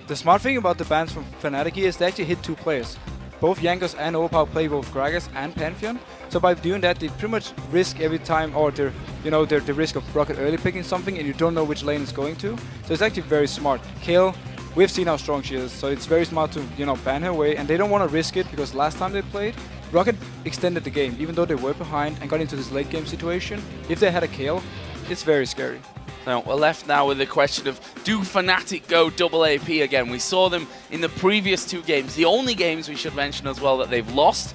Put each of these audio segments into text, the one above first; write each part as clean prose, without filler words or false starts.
The smart thing about the bans from Fnatic here is they actually hit 2 players. Both Jankos and Overpow play both Gragas and Pantheon. So by doing that, they pretty much risk every time, or they're the risk of Roccat early picking something, and you don't know which lane it's going to. So it's actually very smart. Kale, we've seen how strong she is, so it's very smart to ban her away, and they don't want to risk it because last time they played, Roccat extended the game, even though they were behind and got into this late game situation. If they had a Kale, it's very scary. Now, we're left now with the question of, do Fnatic go double AP again? We saw them in the previous 2 games, the only games we should mention as well that they've lost.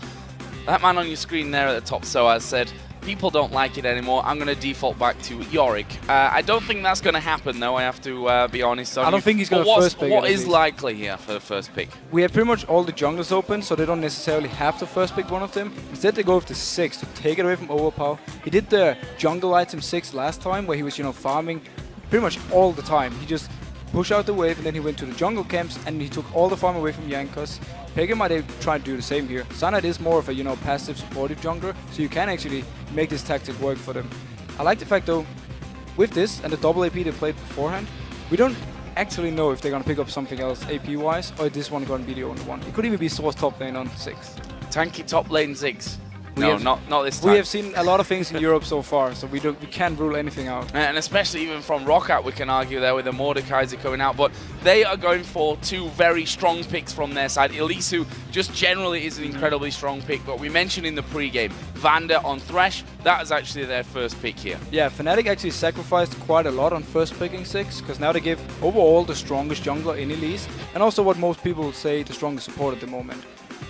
That man on your screen there at the top, sOAZ, said, people don't like it anymore, I'm going to default back to Yorick. I don't think that's going to happen, though, I have to be honest. I don't think he's going to first pick. What is likely here for the first pick? We have pretty much all the junglers open, so they don't necessarily have to first pick one of them. Instead, they go with the 6 to take it away from Overpow. He did the jungle item 6 last time, where he was, farming pretty much all the time. He just pushed out the wave, and then he went to the jungle camps, and he took all the farm away from Jankos. Peke might try to do the same here. Cyanide is more of a passive supportive jungler, so you can actually make this tactic work for them. I like the fact though, with this and the double AP they played beforehand, we don't actually know if they're gonna pick up something else AP wise, or is this one gonna be the only one. It could even be sOAZ top lane on 6. Tanky top lane 6. No, not this time. We have seen a lot of things in Europe so far, so we can't rule anything out. And especially even from Roccat, we can argue there with the Mordekaiser coming out. But they are going for 2 very strong picks from their side. Elise, who just generally is an incredibly strong pick, but we mentioned in the pre-game, Vander on Thresh, that is actually their first pick here. Yeah, Fnatic actually sacrificed quite a lot on first picking 6, because now they give overall the strongest jungler in Elise, and also what most people would say the strongest support at the moment.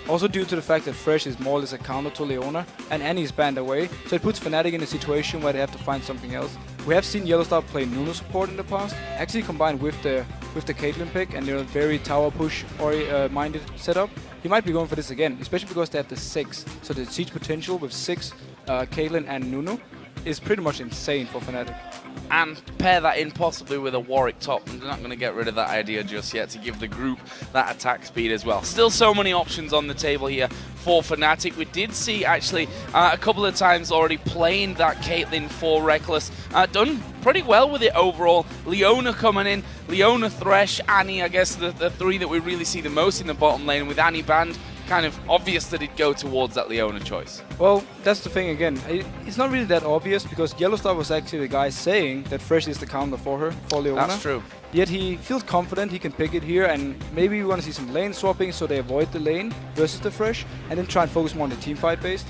Also due to the fact that Thresh is more or less a counter to Leona, and Annie is banned away, so it puts Fnatic in a situation where they have to find something else. We have seen YellOwStaR play Nunu support in the past, actually combined with the Caitlyn pick and their very tower push or minded setup. He might be going for this again, especially because they have the 6, so the siege potential with 6 Caitlyn and Nunu is pretty much insane for Fnatic. And pair that in possibly with a Warwick top. I'm not going to get rid of that idea just yet to give the group that attack speed as well. Still so many options on the table here for Fnatic. We did see actually a couple of times already playing that Caitlyn for Rekkles. Done pretty well with it overall. Leona coming in, Leona, Thresh, Annie, I guess the 3 that we really see the most in the bottom lane, with Annie banned. Kind of obvious that it'd go towards that Leona choice. Well, that's the thing again. It's not really that obvious because YellOwStaR was actually the guy saying that Thresh is the counter for her, for Leona. That's true. Yet he feels confident he can pick it here, and maybe we want to see some lane swapping so they avoid the lane versus the Thresh, and then try and focus more on the team fight based.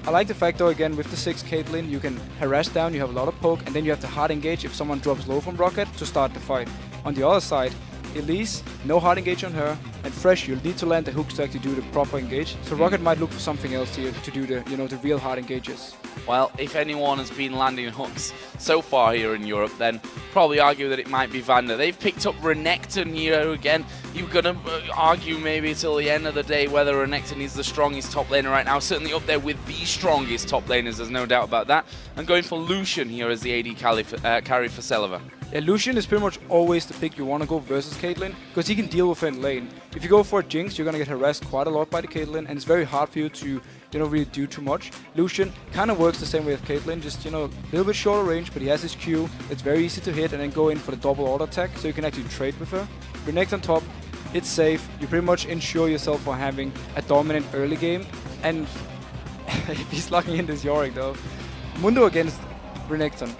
I like the fact though, again, with the 6 Caitlyn, you can harass down, you have a lot of poke, and then you have to hard engage if someone drops low from Roccat to start the fight. On the other side, Elise, no hard engage on her, and Thresh, you'll need to land the hooks to actually do the proper engage. So Roccat might look for something else here to do the, the real hard engages. Well, if anyone has been landing hooks so far here in Europe, then probably argue that it might be Vander. They've picked up Renekton here again. You're going to argue maybe till the end of the day whether Renekton is the strongest top laner right now. Certainly up there with the strongest top laners, there's no doubt about that. And going for Lucian here as the AD carry for Celaver. Yeah, Lucian is pretty much always the pick you want to go versus Caitlyn, because he can deal with her in lane. If you go for a Jinx, you're going to get harassed quite a lot by the Caitlyn, and it's very hard for you to really do too much. Lucian kind of works the same way as Caitlyn, just a little bit shorter range, but he has his Q. It's very easy to hit and then go in for the double auto attack, so you can actually trade with her. Renekton on top, it's safe. You pretty much ensure yourself for having a dominant early game, and if he's locking in this Yorick though, Mundo against Renekton.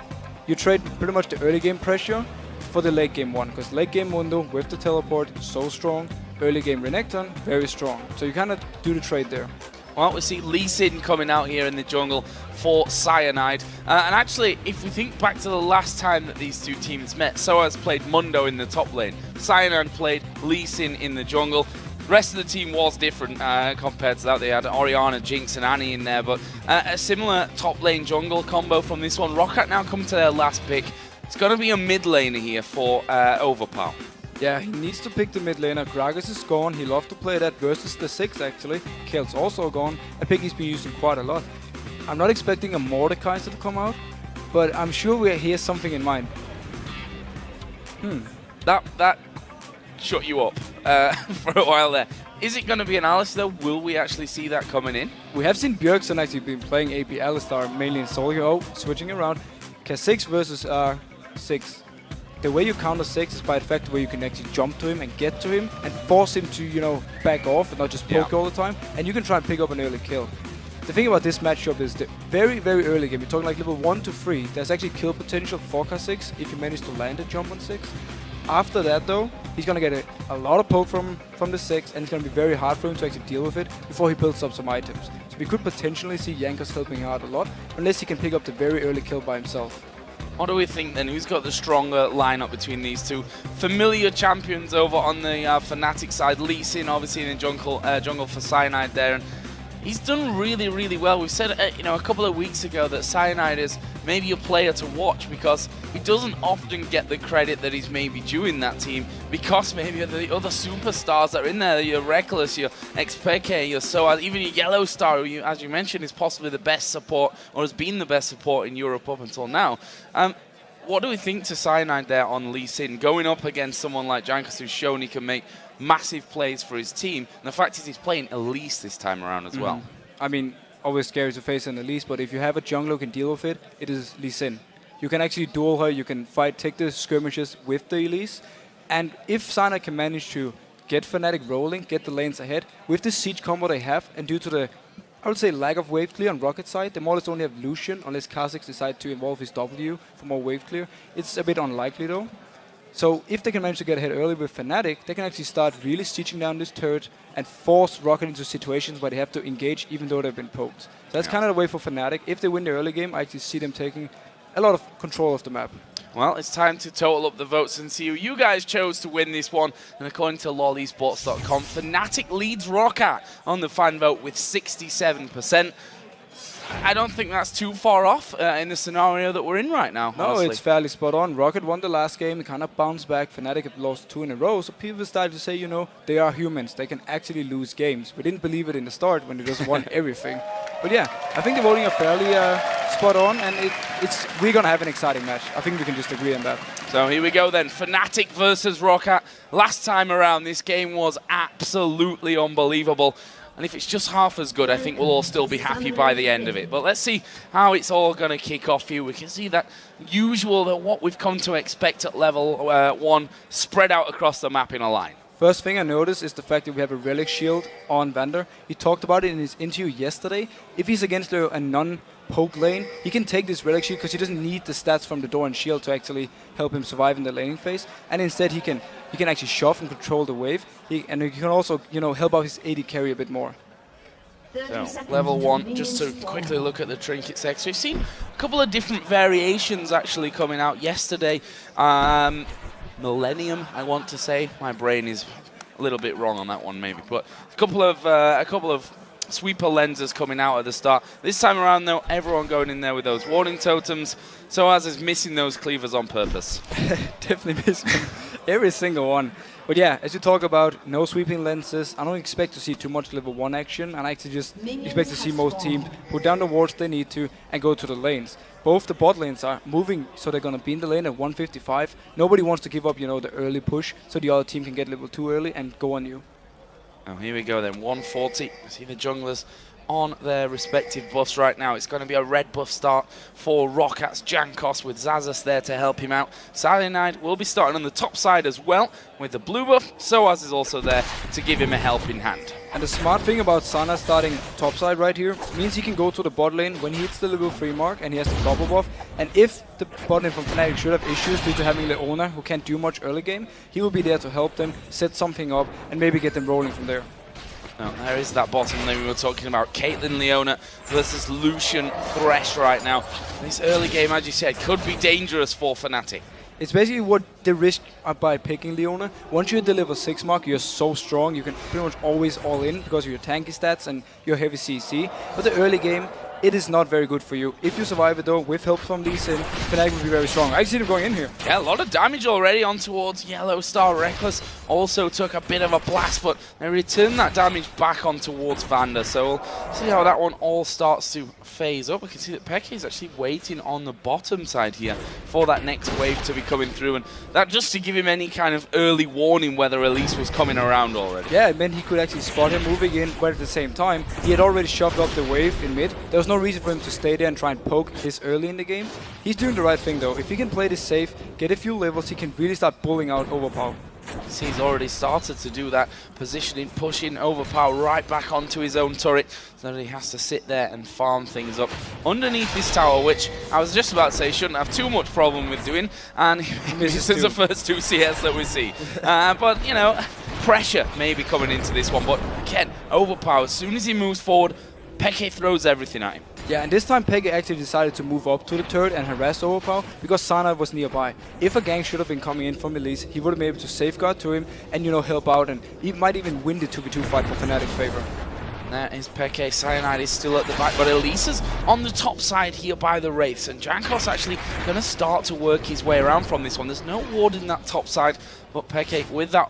You trade pretty much the early game pressure for the late game one, because late game Mundo with the teleport, so strong. Early game Renekton, very strong. So you kind of do the trade there. Well, we see Lee Sin coming out here in the jungle for Cyanide. And actually, if we think back to the last time that these 2 teams met, sOAZ played Mundo in the top lane. Cyanide played Lee Sin in the jungle. The rest of the team was different compared to that. They had Orianna, Jinx, and Annie in there, but a similar top lane jungle combo from this one. Roccat now come to their last pick. It's going to be a mid laner here for Overpow. Yeah, he needs to pick the mid laner. Gragas is gone. He loved to play that versus the 6 actually. Kale's also gone. A pick he's been using quite a lot. I'm not expecting a Mordekaiser to come out, but I'm sure he has something in mind. That shut you up for a while there. Is it going to be an Alistar? Will we actually see that coming in? We have seen Bjergsen actually been playing AP LStar mainly in solo. Oh, switching around. K6 versus 6. the way you counter 6 is by the fact where you can actually jump to him and get to him and force him to, you know, back off and not just poke all the time. And you can try and pick up an early kill. The thing about this matchup is the very, very early game, you're talking like level 1 to 3, there's actually kill potential for K6 if you manage to land a jump on 6. After that though, he's gonna get a lot of poke from the 6, and it's gonna be very hard for him to actually deal with it before he builds up some items. So we could potentially see Jankos helping out a lot, unless he can pick up the very early kill by himself. What do we think then? Who's got the stronger lineup between these two? Familiar champions over on the Fnatic side. Lee Sin obviously in the jungle for Cyanide there. And he's done really, really well. We said, you know, a couple of weeks ago that Cyanide is maybe a player to watch because he doesn't often get the credit that he's maybe due in that team because maybe of the other superstars that are in there, your Rekkles, your xPeke, your sOAZ, even your YellOwStaR, who, as you mentioned, is possibly the best support or has been the best support in Europe up until now. What do we think to Cyanide there on Lee Sin, going up against someone like Jankos who's shown he can make massive plays for his team? And the fact is he's playing Elise this time around as well. I mean, always scary to face an Elise, but if you have a jungler who can deal with it, it is Lee Sin. You can actually duel her, you can take the skirmishes with the Elise, and if Cyanide can manage to get Fnatic rolling, get the lanes ahead, with the siege combo they have, and due to the, I would say, lack of wave clear on Rockat's side, they more or less only have Lucian, unless K6 decides to involve his W for more wave clear. It's a bit unlikely though. So if they can manage to get ahead early with Fnatic, they can actually start really sieging down this turret and force Roccat into situations where they have to engage even though they've been poked. So that's kind of the way for Fnatic. If they win the early game, I actually see them taking a lot of control of the map. Well, it's time to total up the votes and see who you guys chose to win this one. And according to LoLesports.com, Fnatic leads Roccat on the fan vote with 67%. I don't think that's too far off in the scenario that we're in right now. No, honestly. It's fairly spot on. Roccat won the last game, kind of bounced back. Fnatic have lost 2 in a row, so people started to say, you know, they are humans. They can actually lose games. We didn't believe it in the start when they just won everything. But yeah, I think the voting are fairly spot on, and we're going to have an exciting match. I think we can just agree on that. So here we go then, Fnatic versus Roccat. Last time around, this game was absolutely unbelievable. And if it's just half as good, I think we'll all still be happy by the end of it. But let's see how it's all going to kick off here. We can see that what we've come to expect at level 1 spread out across the map in a line. First thing I noticed is the fact that we have a relic shield on Vander. He talked about it in his interview yesterday. If he's against a non-poke lane, he can take this relic shield because he doesn't need the stats from the door and shield to actually help him survive in the laning phase. And instead, he can actually shove and control the wave. And he can also, you know, help out his AD carry a bit more. So, level 1, just to quickly look at the trinket sex. We've seen a couple of different variations actually coming out yesterday. Millennium, I want to say. My brain is a little bit wrong on that one, maybe. But a couple of sweeper lenses coming out at the start. This time around, though, everyone going in there with those warning totems. sOAZ is missing those cleavers on purpose. Definitely missing them. Every single one. But yeah, as you talk about, no sweeping lenses. I don't expect to see too much level 1 action, and I actually just expect to see most teams put down the wards they need to and go to the lanes. Both the bot lanes are moving, so they're going to be in the lane at 155. Nobody wants to give up, you know, the early push, so the other team can get level 2 early and go on you. Oh, here we go then, 140. See the junglers on their respective buffs right now. It's going to be a red buff start for Rockat's Jankos with Xaxus there to help him out. Cyanide will be starting on the top side as well with the blue buff. sOAZ is also there to give him a helping hand. And the smart thing about Sana starting top side right here means he can go to the bot lane when he hits the level 3 mark and he has the double buff. And if the bot lane from Fnatic should have issues due to having Leona who can't do much early game, he will be there to help them, set something up, and maybe get them rolling from there. Now, there is that bottom lane we were talking about. Caitlyn Leona versus Lucian Thresh right now. This early game, as you said, could be dangerous for Fnatic. It's basically what they risk by picking Leona. Once you deliver 6 mark, you're so strong, you can pretty much always all in because of your tanky stats and your heavy CC. But the early game, it is not very good for you. If you survive it though, with help from Lee Sin, Fnatic will be very strong. I see them going in here. Yeah, a lot of damage already on towards YellOwStaR. Rekkles also took a bit of a blast, but they returned that damage back on towards Vander. So we'll see how that one all starts to phase up. We can see that Peke is actually waiting on the bottom side here for that next wave to be coming through. And that just to give him any kind of early warning whether Elise was coming around already. Yeah, it meant he could actually spot him moving in, but at the same time, he had already shoved up the wave in mid. There was no reason for him to stay there and try and poke this early in the game. He's doing the right thing though. If he can play this safe, get a few levels, he can really start bullying out Overpow. See, he's already started to do that, positioning, pushing Overpow right back onto his own turret, so that he has to sit there and farm things up underneath his tower, which I was just about to say he shouldn't have too much problem with doing, and this is the first 2 CS that we see. But, you know, pressure may be coming into this one, but again, Overpow, as soon as he moves forward, xPeke throws everything at him. Yeah, and this time xPeke actually decided to move up to the turret and harass Overpow because Cyanide was nearby. If a gank should have been coming in from Elise, he would have been able to safeguard to him and, you know, help out, and he might even win the 2v2 fight for Fnatic's favor. There is xPeke. Cyanide is still at the back, but Elisa's on the top side here by the Wraiths, and Jankos actually going to start to work his way around from this one. There's no ward in that top side, but xPeke, with that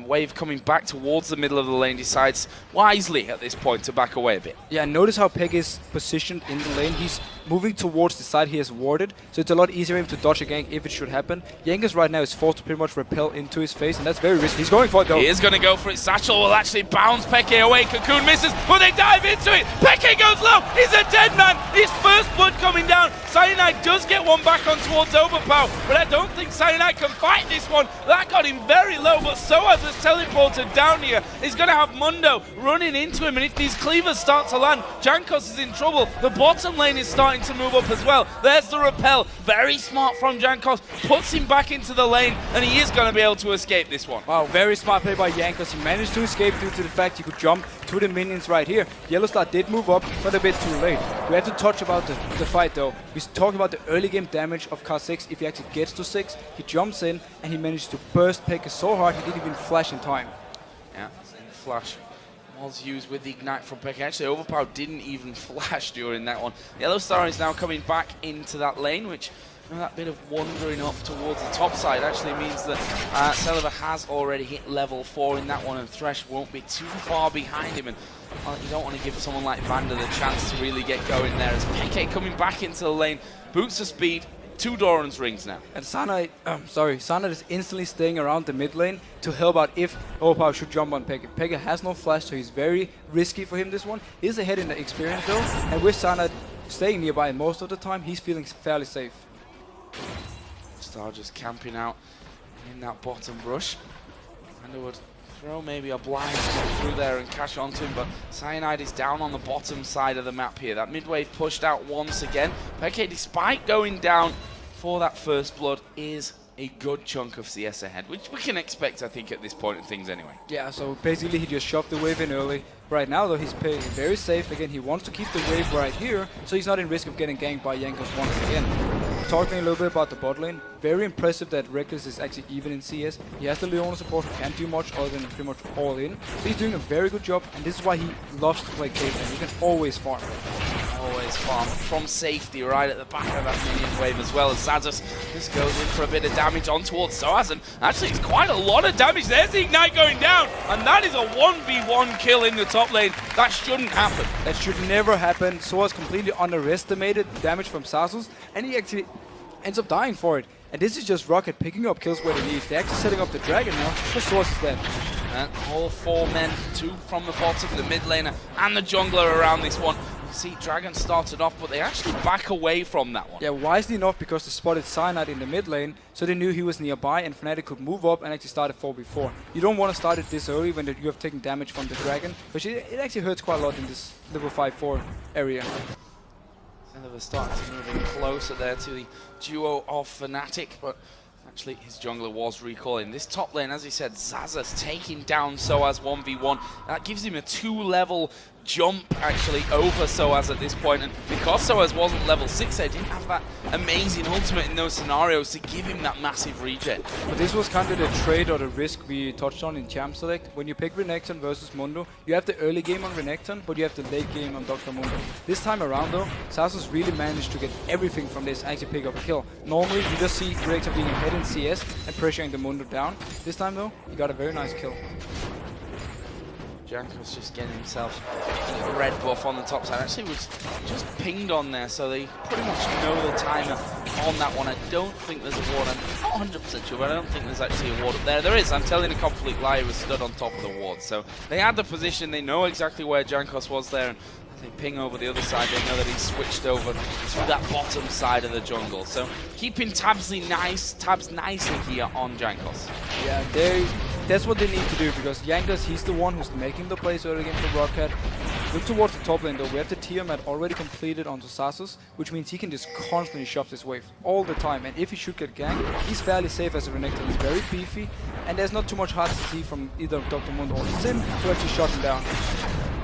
wave coming back towards the middle of the lane, decides wisely at this point to back away a bit. Yeah, notice how xPeke is positioned in the lane. He's moving towards the side he has warded, so it's a lot easier for him to dodge a gank if it should happen. Jankos right now is forced to pretty much repel into his face, and that's very risky. He's going for it though. He is going to go for it. Satchel will actually bounce xPeke away. Cocoon misses, but they dive into it. xPeke goes low. He's a dead man. His first blood coming down. Cyanide does get one back on towards Overpow, but I don't think Cyanide can fight this one. That got him very low, but sOAZ has teleported down here. He's going to have Mundo running into him, and if these cleavers start to land, Jankos is in trouble. The bottom lane is starting to move up as well. There's the repel. Very smart from Jankos. Puts him back into the lane, and he is going to be able to escape this one. Wow, very smart play by Jankos. He managed to escape due to the fact he could jump to the minions right here. YellOwStaR did move up, but a bit too late. We have to touch about the fight though. We're talking about the early game damage of car 6. If he actually gets to 6, he jumps in and he managed to burst xPeke so hard he didn't even flash in time. Yeah, flash was used with the ignite from xPeke. Actually, Overpow didn't even flash during that one. YellOwStaR is now coming back into that lane, which, you know, that bit of wandering up towards the top side actually means that Celaver has already hit level 4 in that one, and Thresh won't be too far behind him. And you don't want to give someone like Vander the chance to really get going there. As xPeke coming back into the lane, boots the speed. 2 Doran's rings now. And Cyanide is instantly staying around the mid lane to help out if Overpow should jump on xPeke. xPeke has no flash, so he's very risky for him this one. He's ahead in the experience though, and with Cyanide staying nearby most of the time, he's feeling fairly safe. Star just camping out in that bottom brush. And would throw maybe a blind through there and catch onto him, but Cyanide is down on the bottom side of the map here. That mid wave pushed out once again. xPeke, despite going down for that first blood, is a good chunk of CS ahead, which we can expect, I think, at this point of things anyway. Yeah, so basically he just shoved the wave in early. Right now, though, he's playing very safe. Again, he wants to keep the wave right here, so he's not in risk of getting ganked by Jankos once again. Talking a little bit about the bot lane, very impressive that Rekkles is actually even in CS. He has the Leona support, who can't do much other than pretty much all in. So he's doing a very good job, and this is why he loves to play Caitlyn. He can always farm. Always farm from safety right at the back of that minion wave, as well as Xaxus just goes in for a bit of damage on towards sOAZ, and actually it's quite a lot of damage. There's the ignite going down, and that is a 1v1 kill in the top lane. That shouldn't happen. That should never happen. sOAZ completely underestimated the damage from Xaxus, and he actually ends up dying for it. And this is just Roccat picking up kills where they need. They're actually setting up the dragon now, but sOAZ is dead. And all 4 men, 2 from the bottom, the mid laner and the jungler around this one. You see Dragon started off, but they actually back away from that one. Yeah, wisely enough, because they spotted Cyanide in the mid lane, so they knew he was nearby and Fnatic could move up and actually start a 4v4. You don't want to start it this early when you have taken damage from the dragon, but it actually hurts quite a lot in this level 5-4 area. Celaver starting to move in closer there to the duo of Fnatic, but actually his jungler was recalling. This top lane, as he said, Xaxus taking down sOAZ 1v1. That gives him a 2-level jump actually over sOAZ at this point, and because sOAZ wasn't level 6, they didn't have that amazing ultimate in those scenarios to give him that massive regen. But this was kind of the trade or the risk we touched on in Champ Select. When you pick Renekton versus Mundo, you have the early game on Renekton, but you have the late game on Dr. Mundo. This time around though, Xaxus really managed to get everything from this, actually pick up a kill. Normally you just see Renekton being ahead in CS and pressuring the Mundo down. This time though, he got a very nice kill. Jankos just getting himself a red buff on the top side. Actually was just pinged on there, so they pretty much know the timer on that one. I don't think there's a ward. I'm not 100% sure, but I don't think there's actually a ward up there. There is. I'm telling a complete lie. He was stood on top of the ward. So they had the position. They know exactly where Jankos was there. And They ping over the other side, they know that he's switched over to that bottom side of the jungle. So keeping tabs nicely here on Jankos. Yeah, that's what they need to do, because Jankos, he's the one who's making the plays early against the Roccat. Look towards the top lane though, we have the Tiamat already completed onto Xaxus, which means he can just constantly shove this wave all the time, and if he should get ganked, he's fairly safe as a Rekkles. He's very beefy, and there's not too much hard to see from either Dr. Mund or Sim to actually shut him down.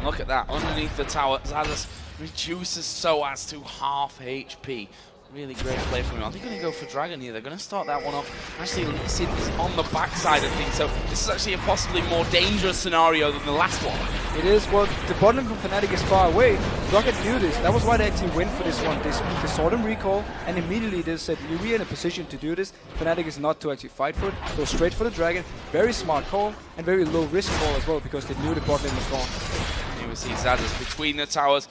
Look at that, underneath the tower, Xaxus reduces sOAZ to half HP. Really great play from him. Are they going to go for Dragon here? They're going to start that one off. Actually, Lee Sin is on the backside of things, so this is actually a possibly more dangerous scenario than the last one. It is. Well, the bottom from Fnatic is far away. Roccat knew this. That was why they actually went for this one. They saw them recall, and immediately they said, we're in a position to do this. Fnatic is not to actually fight for it. Go straight for the Dragon. Very smart call, and very low risk call as well, because they knew the bot lane was gone. Here we see Xaxus between the towers.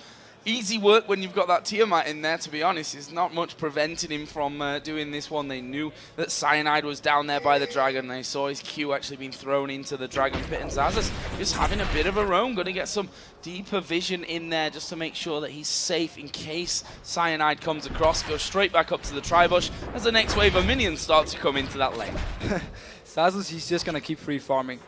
Easy work when you've got that Tiamat in there, to be honest. There's not much preventing him from doing this one. They knew that Cyanide was down there by the Dragon. They saw his Q actually being thrown into the Dragon Pit, and Xaxus just having a bit of a roam. Going to get some deeper vision in there just to make sure that he's safe in case Cyanide comes across. Goes straight back up to the Tribush as the next wave of minions start to come into that lane. Xaxus, he's just going to keep free farming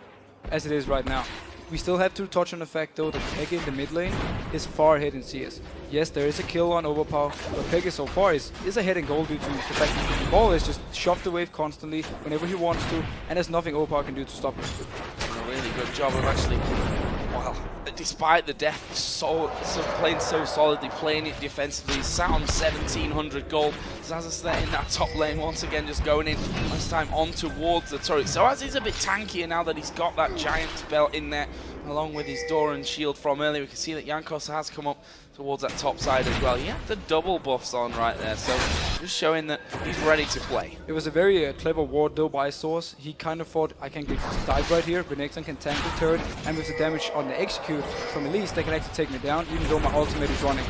as it is right now. We still have to touch on the fact though that Peke in the mid lane is far ahead in CS. Yes, there is a kill on Overpow, but Peke so far is ahead in gold due to the fact that the ball is just shove the wave constantly whenever he wants to, and there's nothing Overpow can do to stop him. A really good job of actually, well, despite the death, playing so solidly, playing it defensively. Sound 1700 gold. Xaxus there in that top lane once again, just going in this time on towards the turret. sOAZ is a bit tankier now that he's got that giant belt in there, along with his door and shield from earlier. We can see that Jankos has come up towards that top side as well. He had the double buffs on right there, so just showing that he's ready to play. It was a very clever ward though by sOAZ. He kind of thought, I can get dive right here, Renekton can tank the turret, and with the damage on the execute from Elise, they can actually take me down, even though my ultimate is running.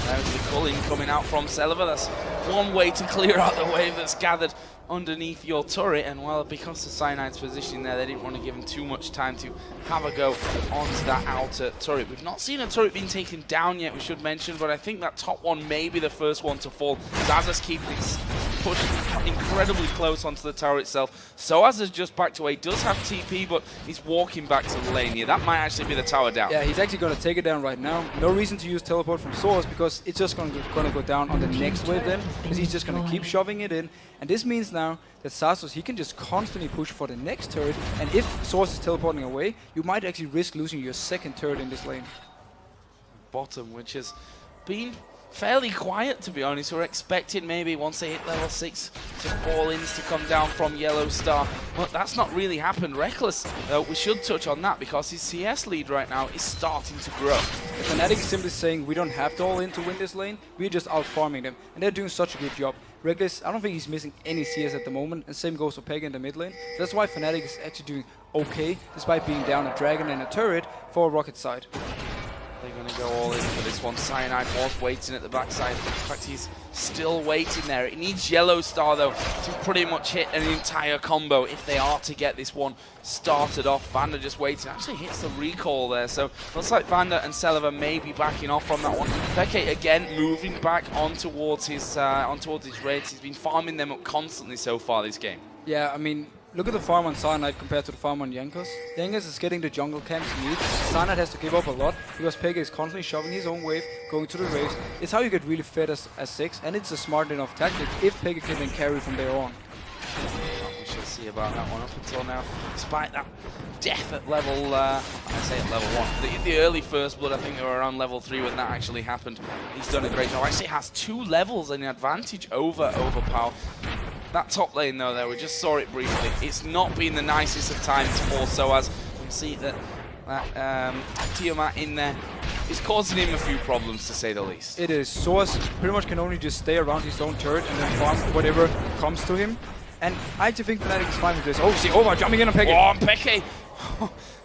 There's the culling coming out from Celaver. That's one way to clear out the wave that's gathered underneath your turret, and well, because of Cyanide's positioning there, they didn't want to give him too much time to have a go onto that outer turret. We've not seen a turret being taken down yet, we should mention, but I think that top one may be the first one to fall. Xaxus keeping it pushed incredibly close onto the tower itself. sOAZ is just backed away, does have TP, but he's walking back to the lane here. That might actually be the tower down. Yeah, he's actually going to take it down right now. No reason to use teleport from sOAZ, because it's just going to go down on the next wave then, because he's just going to keep shoving it in. And this means now that Xaxus, he can just constantly push for the next turret, and if sOAZ is teleporting away, you might actually risk losing your second turret in this lane. Bottom, which has been fairly quiet, to be honest. We're expecting maybe once they hit level 6 some fall-ins to come down from YellOwStaR, but that's not really happened. Rekkles, though, we should touch on that because his CS lead right now is starting to grow. The Fnatic is simply saying we don't have to all-in to win this lane, we're just out-farming them, and they're doing such a good job. Rekkles, I don't think he's missing any CS at the moment, and same goes for Peke in the mid lane. So that's why Fnatic is actually doing okay, despite being down a dragon and a turret for Roccat side. They're going to go all in for this one. Cyanide was waiting at the backside. In fact, he's still waiting there. It needs YellOwStaR, though, to pretty much hit an entire combo if they are to get this one started off. Vander just waiting. Actually hits the recall there. So looks like Vander and Celaver may be backing off from that one. Peke again moving back on towards his raids. He's been farming them up constantly so far this game. Yeah, I mean, look at the farm on Cyanide compared to the farm on Jankos. Jankos is getting the jungle camps he needs. Cyanide has to give up a lot because Peke is constantly shoving his own wave, going to the waves. It's how you get really fed as 6, and it's a smart enough tactic if Peke can then carry from there on. We shall see about that one up until now. Despite that death at level, I say at level 1. The early first blood, I think they were around level 3 when that actually happened. He's done a great job. Actually has 2 levels and an advantage over Overpow. That top lane though, there, we just saw it briefly. It's not been the nicest of times for sOAZ. You can see that Tiamat in there is causing him a few problems, to say the least. It is. sOAZ pretty much can only just stay around his own turret and then farm whatever comes to him. And I actually think Fnatic is fine with this. Oh, see, Over jumping in on Peke. Oh, Peke!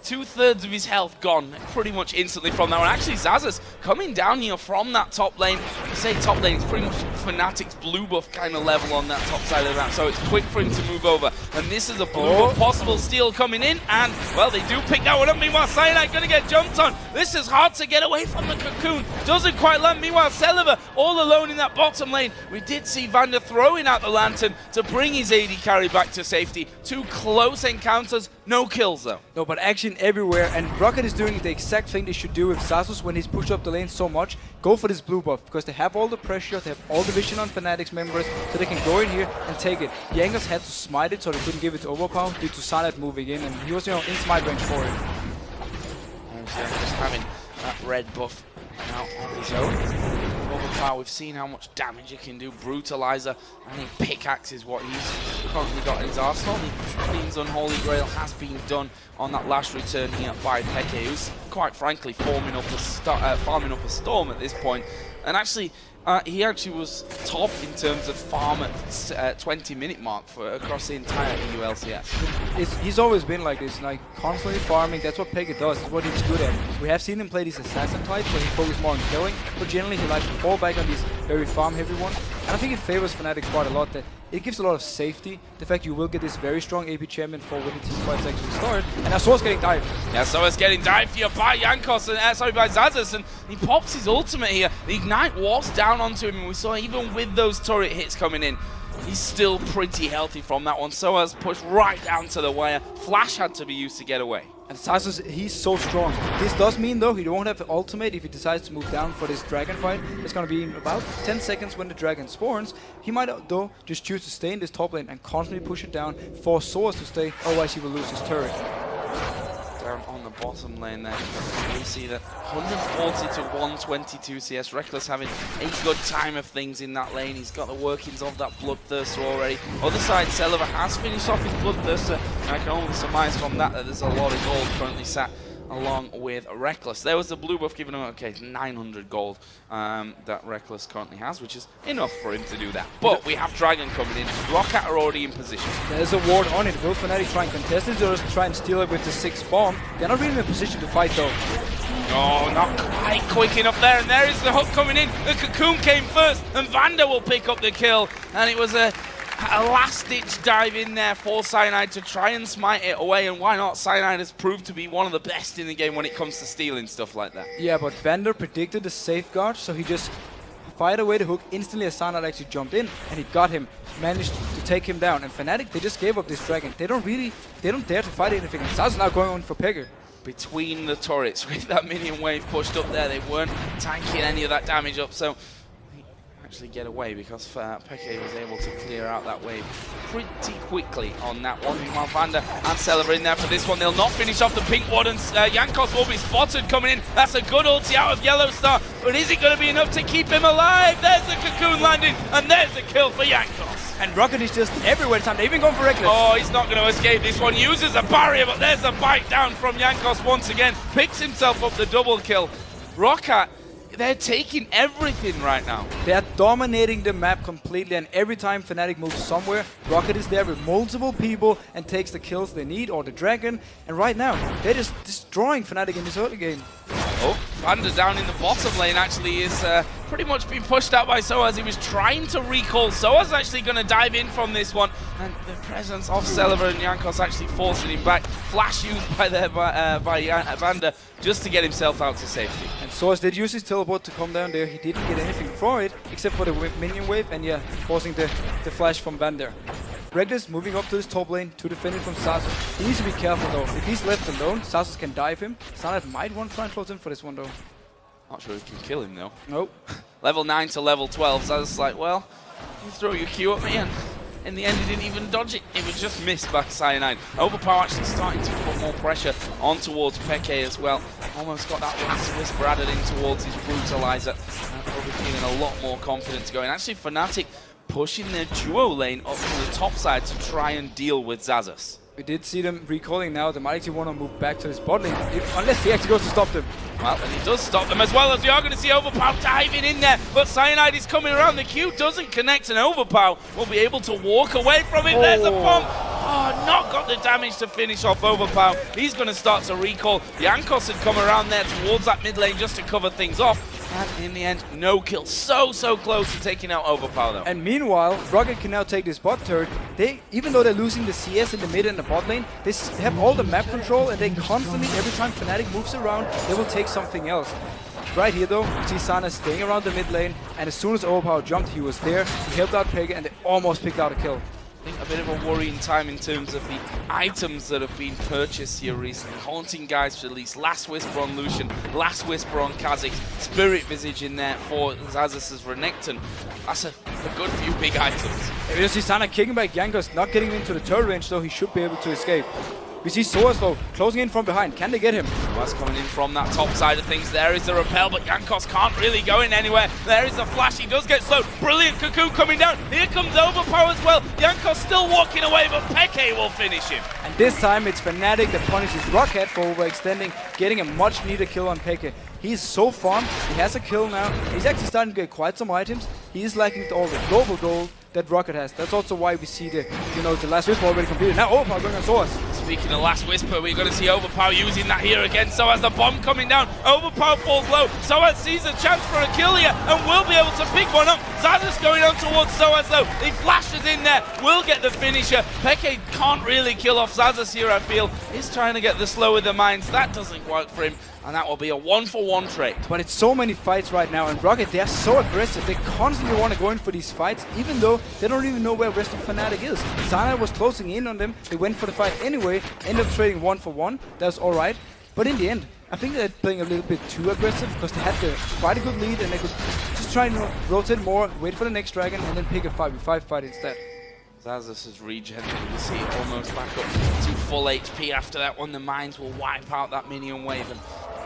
2/3 of his health gone pretty much instantly from that one. Actually, Xaxus coming down here from that top lane. I say top lane, it's pretty much Fnatic's blue buff kind of level on that top side of the map, so it's quick for him to move over. and this is a blue possible steal coming in, and, well, they do pick that one up. Meanwhile, Cyanide going to get jumped on. This is hard to get away from the Cocoon. Doesn't quite land. Meanwhile, Celaver all alone in that bottom lane. We did see Vander throwing out the lantern to bring his AD carry back to safety. 2 close encounters, no kills though. No, but action everywhere, and Roccat is doing the exact thing they should do with Xaxus when he's pushed up the lane so much. Go for this blue buff, because they have all the pressure, they have all the vision on Fnatic's members, so they can go in here and take it. Jankos had to smite it, so they couldn't give it to Overpow due to Cyanide moving in, and he was, in smite range for it. Just having that red buff now on his own. Overpow, we've seen how much damage he can do. Brutalizer, I think pickaxe is what he's currently got in his arsenal. The Fiend's Unholy Grail has been done on that last return here by Peke, who's quite frankly farming up a storm at this point. And actually, he actually was top in terms of farm at 20-minute mark across the entire EU LCS. He's always been like this, like constantly farming. That's what Peke does. It's what he's good at. We have seen him play these assassin types where he focuses more on killing, but generally he likes to fall back on these very farm-heavy ones. And I think it favors Fnatic quite a lot. That it gives a lot of safety. The fact you will get this very strong AP champion for when the team fights actually start. And now sOAZ getting dived. Yeah, sOAZ getting dived here by Jankos and by Xaxus, and he pops his ultimate here. The Ignite was down onto him, and we saw even with those turret hits coming in, he's still pretty healthy from that one. sOAZ pushed right down to the wire. Flash had to be used to get away. And Xaxus, he's so strong. This does mean, though, he won't have the ultimate if he decides to move down for this dragon fight. It's going to be in about 10 seconds when the dragon spawns. He might, though, just choose to stay in this top lane and constantly push it down, force sOAZ to stay, otherwise he will lose his turret. Down on the bottom lane there, you see that 140 to 122 CS. Rekkles having a good time of things in that lane. He's got the workings of that Bloodthirster already. Other side, Celaver has finished off his Bloodthirster, and I can only surmise from that there's a lot of gold currently sat along with Rekkles. There was the blue buff giving him, okay, 900 gold that Rekkles currently has, which is enough for him to do that. But we have Dragon coming in. Roccat are already in position. There's a ward on it. Will Fnatic try and contest it, or just try and steal it with the 6th bomb? They're not really in a position to fight, though. Oh, not quite quick enough there, and there is the hook coming in. The Cocoon came first, and Vander will pick up the kill, and it was a last-ditch dive in there for Cyanide to try and smite it away, and why not? Cyanide has proved to be one of the best in the game when it comes to stealing stuff like that. Yeah, but Vander predicted the safeguard, so he just fired away the hook instantly as Cyanide actually jumped in, and he got him, managed to take him down. And Fnatic, they just gave up this dragon. They don't dare to fight anything. And Xaxus now going on for Peke. Between the turrets with that minion wave pushed up there, they weren't tanking any of that damage up, so actually get away because Peke was able to clear out that wave pretty quickly on that one. Meanwhile, Vander and Celaver in there for this one. They'll not finish off the pink ward, and Jankos will be spotted coming in. That's a good ulti out of YellOwStaR, but is it going to be enough to keep him alive? There's the Cocoon landing, and there's the kill for Jankos. And Roccat is just everywhere this time. They've even gone for Rekkles. Oh, he's not going to escape this one. Uses a barrier, but there's a bite down from Jankos once again. Picks himself up the double kill. Roccat, they're taking everything right now. They are dominating the map completely, and every time Fnatic moves somewhere, Roccat is there with multiple people and takes the kills they need, or the dragon. And right now, they're just destroying Fnatic in this early game. Oh, Vander down in the bottom lane actually is pretty much being pushed out by sOAZ. He was trying to recall. sOAZ actually going to dive in from this one, and the presence of Celaver and Jankos actually forcing him back. Flash used by Vander just to get himself out to safety. And sOAZ did use his teleport to come down there. He didn't get anything for it, except for the minion wave, and yeah, forcing the flash from Vander. Rekkles moving up to this top lane to defend it from Xaxus. He needs to be careful though. If he's left alone, Xaxus can dive him. Cyanide might want to try and close in for this one though. Not sure if he can kill him though. Nope. Level 9 to level 12, Xaxus like, well, you throw your Q at me, and in the end he didn't even dodge it. It was just missed by Cyanide. Overpow actually starting to put more pressure on towards Peke as well. Almost got that last whisper added in towards his Brutalizer. Probably feeling a lot more confidence going. Actually, Fnatic pushing their duo lane up to the top side to try and deal with Xaxus. We did see them recalling now. They might actually want to move back to this bot lane, unless he actually goes to stop them. Well, and he does stop them, as well as we are going to see Overpow diving in there, but Cyanide is coming around. The Q doesn't connect, and Overpow will be able to walk away from it. There's a bomb. Oh, not got the damage to finish off Overpow. He's going to start to recall. Jankos had come around there towards that mid lane just to cover things off. And in the end, no kill. So close to taking out Overpow though. And meanwhile, Roccat can now take this bot turret. Even though they're losing the CS in the mid and the bot lane, they have all the map control, and they constantly, every time Fnatic moves around, they will take something else. Right here though, you see Sana staying around the mid lane, and as soon as Overpow jumped, he was there. He helped out xPeke, and they almost picked out a kill. I think a bit of a worrying time in terms of the items that have been purchased here recently. Haunting Guys released, Last Whisper on Lucian, Last Whisper on Kha'Zix, Spirit Visage in there for Xaxus' Renekton. That's a good few big items. You just see Sana kicking back Jankos, not getting into the turret range, so he should be able to escape. We see sOAZ though, closing in from behind. Can they get him? sOAZ coming in from that top side of things. There is the repel, but Jankos can't really go in anywhere. There is the flash. He does get slowed. Brilliant Cocoon coming down. Here comes Overpow as well. Jankos still walking away, but xPeke will finish him. And this time it's Fnatic that punishes Roccat for overextending, getting a much needed kill on xPeke. He's so farmed. He has a kill now. He's actually starting to get quite some items. He is lacking all the global gold that Roccat has. That's also why we see the Last Whisper already completed. Now Overpow going on sOAZ. Speaking of Last Whisper, we're going to see Overpow using that here again. sOAZ the bomb coming down. Overpow falls low. sOAZ sees a chance for a kill here and will be able to pick one up. Xaxus going on towards sOAZ though. He flashes in there. Will get the finisher. xPeke can't really kill off Xaxus here, I feel. He's trying to get the slow with the mines. That doesn't work for him. And that will be a 1-for-1 trade. But it's so many fights right now, and Roccat, they're so aggressive. They constantly want to go in for these fights, even though they don't even know where rest of Fnatic is. Cyanide was closing in on them. They went for the fight anyway, ended up trading 1-for-1. That's alright. But in the end, I think they're playing a little bit too aggressive because they had quite a good lead, and they could just try and rotate more, wait for the next dragon, and then pick a 5v5 fight instead. Xaxus' regen, you see it almost back up to full HP after that one. The mines will wipe out that minion wave and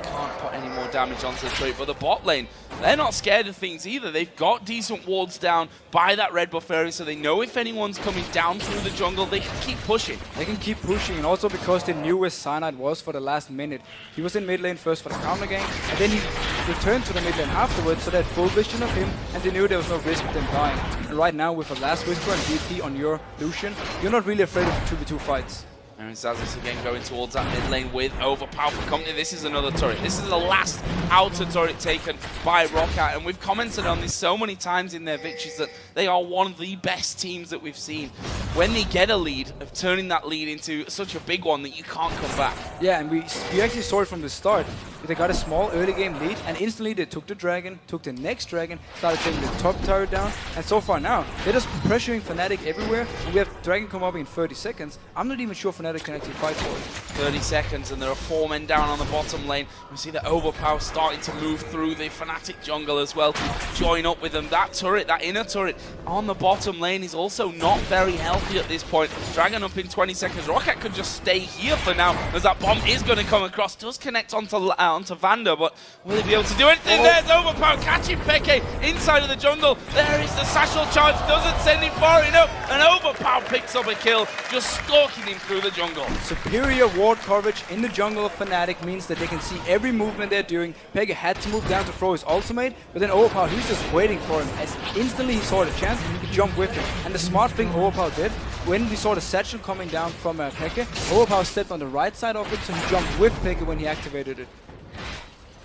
can't put any more damage onto the turret. But the bot lane, they're not scared of things either. They've got decent wards down by that red buff area, so they know if anyone's coming down through the jungle, they can keep pushing. They can keep pushing, and also because they knew where Cyanide was for the last minute. He was in mid lane first for the counter game, and then he returned to the mid lane afterwards, so they had full vision of him, and they knew there was no risk of them dying. And right now, with a Last Whisper and DP on your Lucian, you're not really afraid of 2v2 fights. And Xaxus again going towards that mid lane with Overpow for company. This is another turret. This is the last outer turret taken by Roccat, and we've commented on this so many times in their victories that they are one of the best teams that we've seen. When they get a lead, of turning that lead into such a big one that you can't come back. Yeah, and we actually saw it from the start. They got a small early game lead, and instantly they took the dragon, took the next dragon, started taking the top turret down, and so far now, they're just pressuring Fnatic everywhere, and we have dragon come up in 30 seconds. I'm not even sure Fnatic can actually fight for it. 30 seconds, and there are 4 men down on the bottom lane. We see that Overpow starting to move through the Fnatic jungle as well to join up with them. That turret, that inner turret on the bottom lane is also not very healthy at this point. Dragon up in 20 seconds. Roccat could just stay here for now, as that bomb is going to come across. Does connect onto Vander, but will he be able to do anything? There's Overpow catching xPeke inside of the jungle. There is the satchel charge, doesn't send him far enough, and Overpow picks up a kill, just stalking him through the jungle. Superior ward coverage in the jungle of Fnatic means that they can see every movement they're doing. xPeke had to move down to throw his ultimate, but then Overpow, he's just waiting for him, as instantly he saw the chance and he could jump with him. And the smart thing Overpow did, when we saw the satchel coming down from xPeke, Overpow stepped on the right side of it, so he jumped with xPeke when he activated it.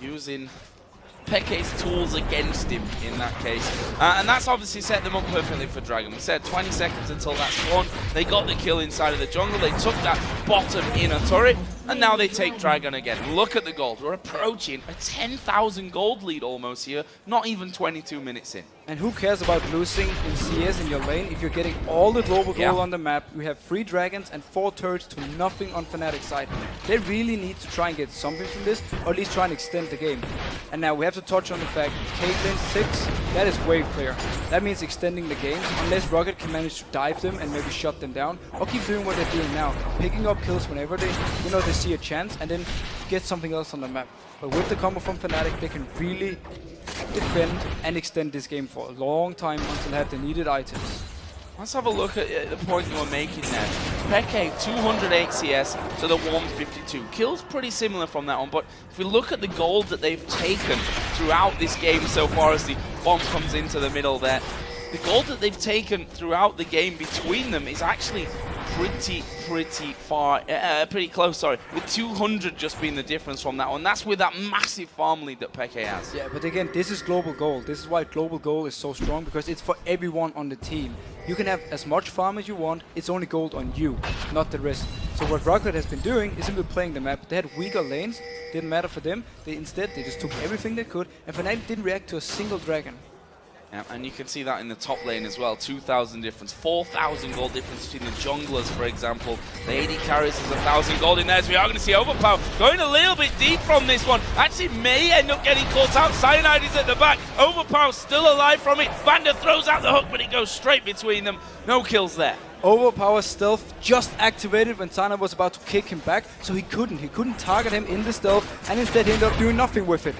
Using xPeke's tools against him in that case. And that's obviously set them up perfectly for Dragon. We said 20 seconds until that spawn. They got the kill inside of the jungle. They took that bottom inner turret, and now they take Dragon again. Look at the gold. We're approaching a 10,000 gold lead almost here, not even 22 minutes in. And who cares about losing in CS in your lane if you're getting all the global gold on the map? We have 3 dragons and 4 turrets to nothing on Fnatic's side. They really need to try and get something from this, or at least try and extend the game. And now we have to touch on the fact Caitlyn 6, that is wave clear. That means extending the games, unless Roccat can manage to dive them and maybe shut them down, or keep doing what they're doing now, picking up kills whenever they see a chance, and then get something else on the map. But with the combo from Fnatic, they can really defend and extend this game for a long time until they have the needed items. Let's have a look at the point you were making there. xPeke, 200 HCS to the 152. Kills pretty similar from that one, but if we look at the gold that they've taken throughout this game so far as the bomb comes into the middle there, the gold that they've taken throughout the game between them is actually pretty far, pretty close, sorry, with 200 just being the difference from that one. That's with that massive farm lead that Peke has. Yeah, but again, this is global goal. This is why global goal is so strong, because it's for everyone on the team. You can have as much farm as you want, it's only gold on you, not the rest. So what Roccat has been doing is simply playing the map. They had weaker lanes, didn't matter for them. They just took everything they could, and Fnatic didn't react to a single dragon. Yeah, and you can see that in the top lane as well. 2,000 difference, 4,000 gold difference between the junglers, for example. The AD carries is 1,000 gold in there, so we are going to see Overpow going a little bit deep from this one. Actually may end up getting caught out. Cyanide is at the back. Overpow still alive from it. Vander throws out the hook, but it goes straight between them. No kills there. Overpower stealth just activated when Cyanide was about to kick him back, so he couldn't target him in the stealth, and instead he ended up doing nothing with it.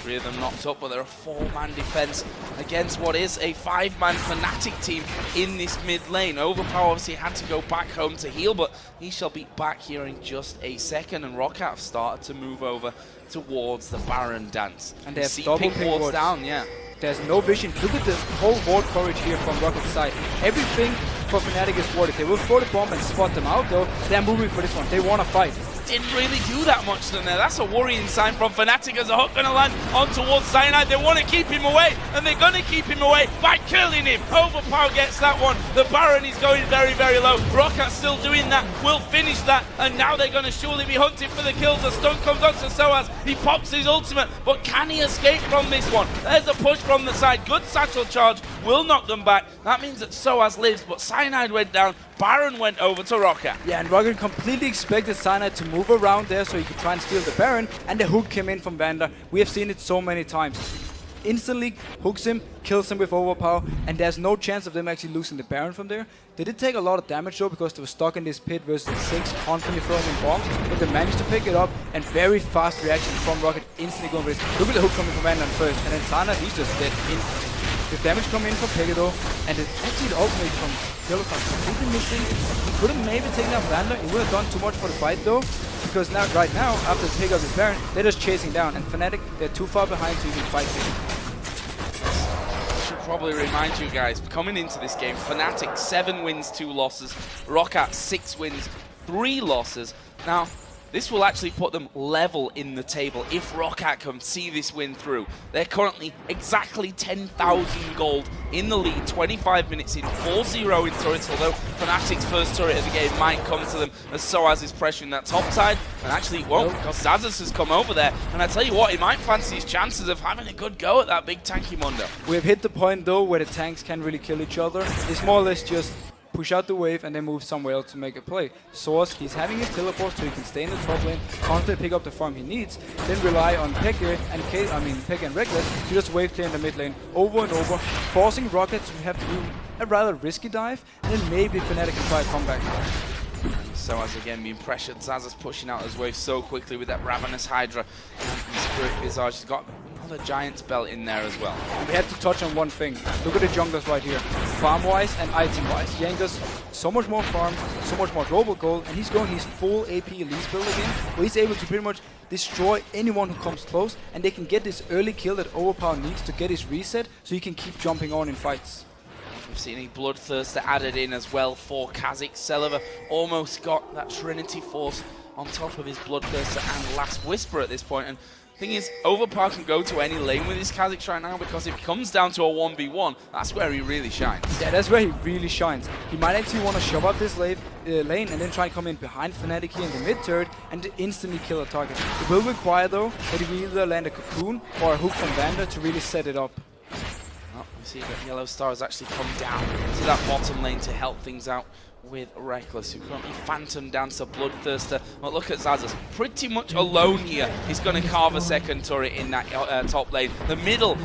3 of them knocked up, but they're a 4-man defense against what is a 5-man Fnatic team in this mid lane. Overpow obviously had to go back home to heal, but he shall be back here in just a second, and Roccat have started to move over towards the Baron dance. And they have double ping wards down, yeah. There's no vision. Look at the whole ward coverage here from Rockat's side. Everything for Fnatic is warded. They will throw the bomb and spot them out though. They're moving for this one. They want to fight. Didn't really do that much to them there. That's a worrying sign from Fnatic as a hook going to land on towards Cyanide. They want to keep him away, and they're going to keep him away by killing him. Overpow gets that one. The Baron is going very, very low. Roccat still doing that. Will finish that, and now they're going to surely be hunting for the kills. The stun comes on to sOAZ. He pops his ultimate, but can he escape from this one? There's a push from the side. Good satchel charge. Will knock them back. That means that sOAZ lives, but Cyanide went down. Baron went over to Roccat. Yeah, and Roccat completely expected Cyanide to move around there so he could try and steal the Baron, and the hook came in from Vander. We have seen it so many times. Instantly hooks him, kills him with Overpow, and there's no chance of them actually losing the Baron from there. They did take a lot of damage though, because they were stuck in this pit versus 6, constantly throwing in bombs, but they managed to pick it up, and very fast reaction from Roccat, instantly going with it. Look at the hook coming from Vander first, and then Cyanide, he's just dead instantly. The damage coming in from Peke though, and actually the ultimate from YellOwStaR completely missing. He could have maybe taken out Vander. It would have done too much for the fight though, because now, right now, after they pick up the Baron, they're just chasing down, and Fnatic, they're too far behind to even fight him. Should probably remind you guys, coming into this game, Fnatic 7 wins, 2 losses, Roccat 6 wins, 3 losses. Now, this will actually put them level in the table if Roccat can see this win through. They're currently exactly 10,000 gold in the lead, 25 minutes in, 4-0 in turrets, although Fnatic's first turret of the game might come to them as sOAZ is pressuring that top side, and actually it won't, because Xaxus has come over there, and I tell you what, he might fancy his chances of having a good go at that big tanky Mundo. We have hit the point though where the tanks can't really kill each other. It's more or less just push out the wave and then move somewhere else to make a play. sOAZ, he's having his teleport so he can stay in the top lane, constantly pick up the farm he needs, then rely on Peke and Peke and Rekkles to just wave clear in the mid lane over and over, forcing Roccat to have to do a rather risky dive, and then maybe Fnatic can try a comeback. sOAZ again being pressured. Xaxus pushing out his wave so quickly with that Ravenous Hydra. And Spirit Visage has got another Giant's Belt in there as well. We have to touch on one thing. Look at the junglers right here. Farm-wise and item-wise. Jankos, so much more farm, so much more global gold, and he's going his full AP Elise build again, where he's able to pretty much destroy anyone who comes close, and they can get this early kill that Overpow needs to get his reset, so he can keep jumping on in fights. We've seen a Bloodthirster added in as well for Kha'Zix. Celaver almost got that Trinity Force on top of his Bloodthirster and Last Whisper at this point. And thing is, Overpow can go to any lane with his Kha'Zix right now, because if it comes down to a 1v1, that's where he really shines. Yeah, that's where he really shines. He might actually want to shove up this lane and then try and come in behind Fnatic here in the mid turret and instantly kill a target. It will require though that he will either land a cocoon or a hook from Vander to really set it up. Oh, we see that YellOwStaR has actually come down to that bottom lane to help things out with Rekkles, who currently Phantom Dancer, Bloodthirster. Well, look at Xaxus, pretty much alone here. He's going to carve a second turret in that top lane. The middle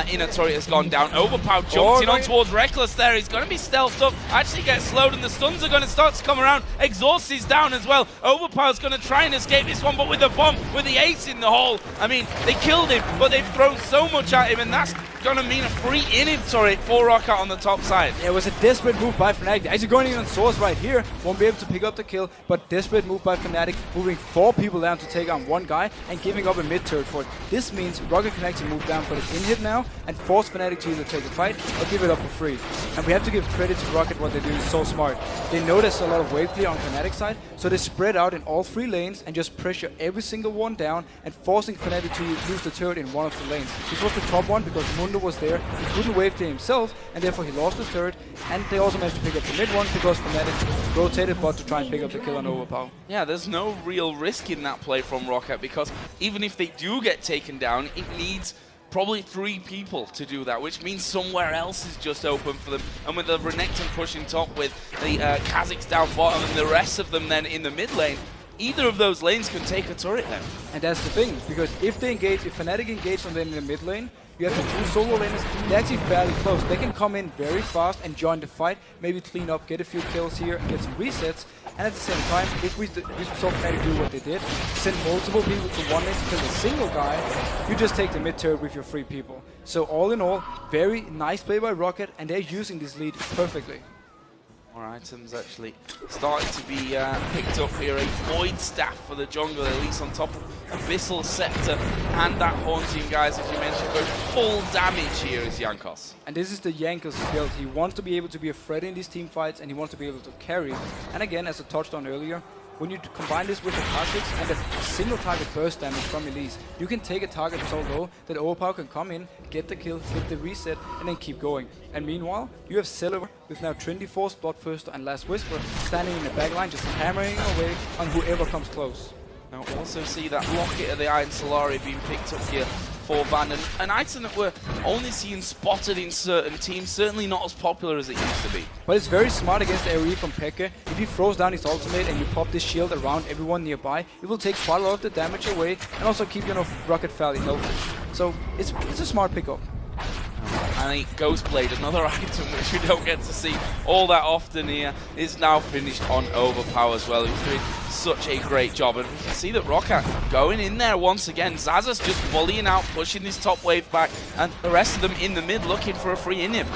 inner turret has gone down. Overpow jumps in on towards Rekkles there. He's going to be stealthed up, actually gets slowed, and the stuns are going to start to come around. Exhaust is down as well. Overpow's going to try and escape this one, but with the bomb, with the ace in the hole. I mean, they killed him, but they've thrown so much at him, and that's going to mean a free inhibitor for Roccat on the top side. Yeah, it was a desperate move by Fnatic. They're actually going in on sOAZ right here. Won't be able to pick up the kill, but desperate move by Fnatic, moving 4 people down to take on 1 guy and giving up a mid turret for it. This means Roccat can actually move down for the inhib now and force Fnatic to either take the fight or give it up for free. And we have to give credit to Roccat. What they do is so smart. They know there's a lot of wave clear on Fnatic side, so they spread out in all 3 lanes and just pressure every single one down and forcing Fnatic to lose the turret in one of the lanes. This was the top one because Mundo was there. He couldn't wave clear himself and therefore he lost the turret, and they also managed to pick up the mid one because Fnatic rotated bot to try and pick up the kill on Overpow. Yeah, there's no real risk in that play from Roccat because even if they do get taken down, it needs probably 3 people to do that, which means somewhere else is just open for them. And with the Renekton pushing top, with the Kha'Zix down bottom and the rest of them then in the mid lane, either of those lanes can take a turret then. And that's the thing, because if Fnatic engage on them in the mid lane, you have the 2 solo laners, they're actually fairly close. They can come in very fast and join the fight, maybe clean up, get a few kills here and get some resets. And at the same time, if we saw Fnatic do what they did, send multiple people to one lane to kill a single guy, you just take the mid turret with your 3 people. So all in all, very nice play by Roccat, and they're using this lead perfectly. More items actually starting to be picked up here. A Void Staff for the jungle, at least on top of Abyssal Scepter, and that Haunting, guys, as you mentioned, going full damage here is Jankos. And this is the Jankos build. He wants to be able to be a threat in these team fights, and he wants to be able to carry. And again, as I touched on earlier, when you combine this with the Kha'Zix and a single target burst damage from Elise, you can take a target so low that Overpow can come in, get the kill, get the reset, and then keep going. And meanwhile, you have Celaver with now 24 Spotfirst and Last Whisper standing in the backline, just hammering away on whoever comes close. Now also see that Locket of the Iron Solari being picked up here for Van, and an item that we're only seeing spotted in certain teams, certainly not as popular as it used to be. But it's very smart against AoE from xPeke. If he throws down his ultimate and you pop this shield around everyone nearby, it will take quite a lot of the damage away and also keep Roccat fairly healthy. So it's a smart pickup. And a Ghostblade, another item which we don't get to see all that often here, is now finished on Overpow as well, who's doing such a great job. And we can see that Roccat going in there once again. Xaxus just volleying out, pushing this top wave back, and the rest of them in the mid looking for a free inhib.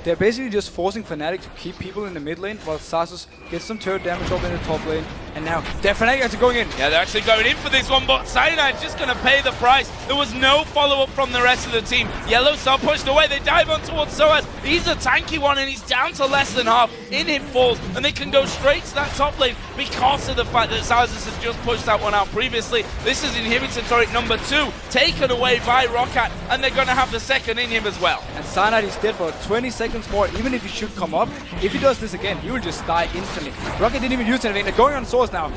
They're basically just forcing Fnatic to keep people in the mid lane while Xaxus gets some turret damage up in the top lane. And now they're Fnatic actually going in. Yeah, they're actually going in for this one, but Cyanide just going to pay the price. There was no follow-up from the rest of the team. YellOwStaR pushed away. They dive on towards sOAZ. He's a tanky one, and he's down to less than half. Inhib falls, and they can go straight to that top lane because of the fact that Xaxus has just pushed that one out previously. This is inhibitor turret number 2, taken away by Roccat, and they're going to have the second inhib as well. And Cyanide is dead for 20 seconds more. Even if he should come up, if he does this again, he will just die instantly. Roccat didn't even use anything. They're going on sOAZ now.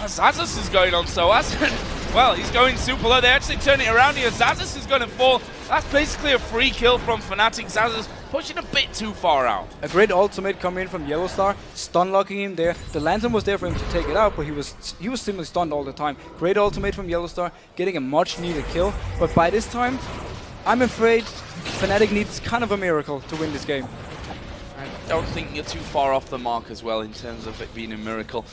Xaxus is going on sOAZ. Well, he's going super low. They actually turn it around here. Xaxus is going to fall. That's basically a free kill from Fnatic. Xaxus pushing a bit too far out. A great ultimate coming in from YellOwStaR, stun locking him there. The lantern was there for him to take it out, but he was simply stunned all the time. Great ultimate from YellOwStaR, getting a much needed kill. But by this time, I'm afraid Fnatic needs kind of a miracle to win this game. I don't think you're too far off the mark as well in terms of it being a miracle.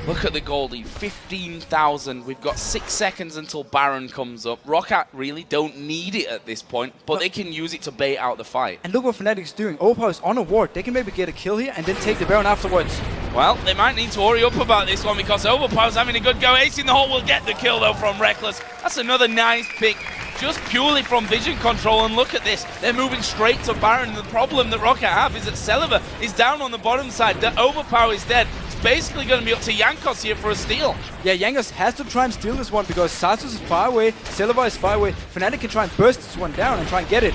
Look at the goldie, 15,000. We've got 6 seconds until Baron comes up. Roccat really don't need it at this point, but they can use it to bait out the fight. And look what Fnatic's doing. Overpow is on a ward. They can maybe get a kill here and then take the Baron afterwards. Well, they might need to hurry up about this one because Overpow's having a good go. Ace in the hole will get the kill though from Rekkles. That's another nice pick, just purely from vision control. And look at this, they're moving straight to Baron. The problem that Roccat have is that Celaver is down on the bottom side. The Overpow is dead. It's basically going to be up to Jankos here for a steal. Yeah, Jankos has to try and steal this one because Xaxus is far away, Celaver is far away. Fnatic can try and burst this one down and try and get it.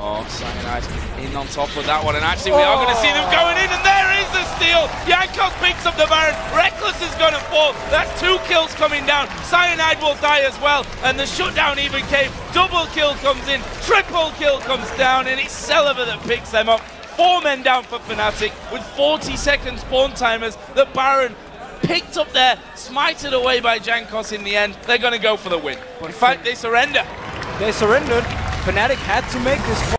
Oh, Cyanide in on top of that one, and actually we are going to see them going in, and there is the steal! Jankos picks up the Baron, Rekkles is going to fall, that's 2 kills coming down, Cyanide will die as well, and the shutdown even came, double kill comes in, triple kill comes down, and it's Celaver that picks them up. 4 men down for Fnatic, with 40 second spawn timers, the Baron picked up there, smited away by Jankos in the end. They're going to go for the win. In fact, they surrender. They surrendered. Fnatic had to make this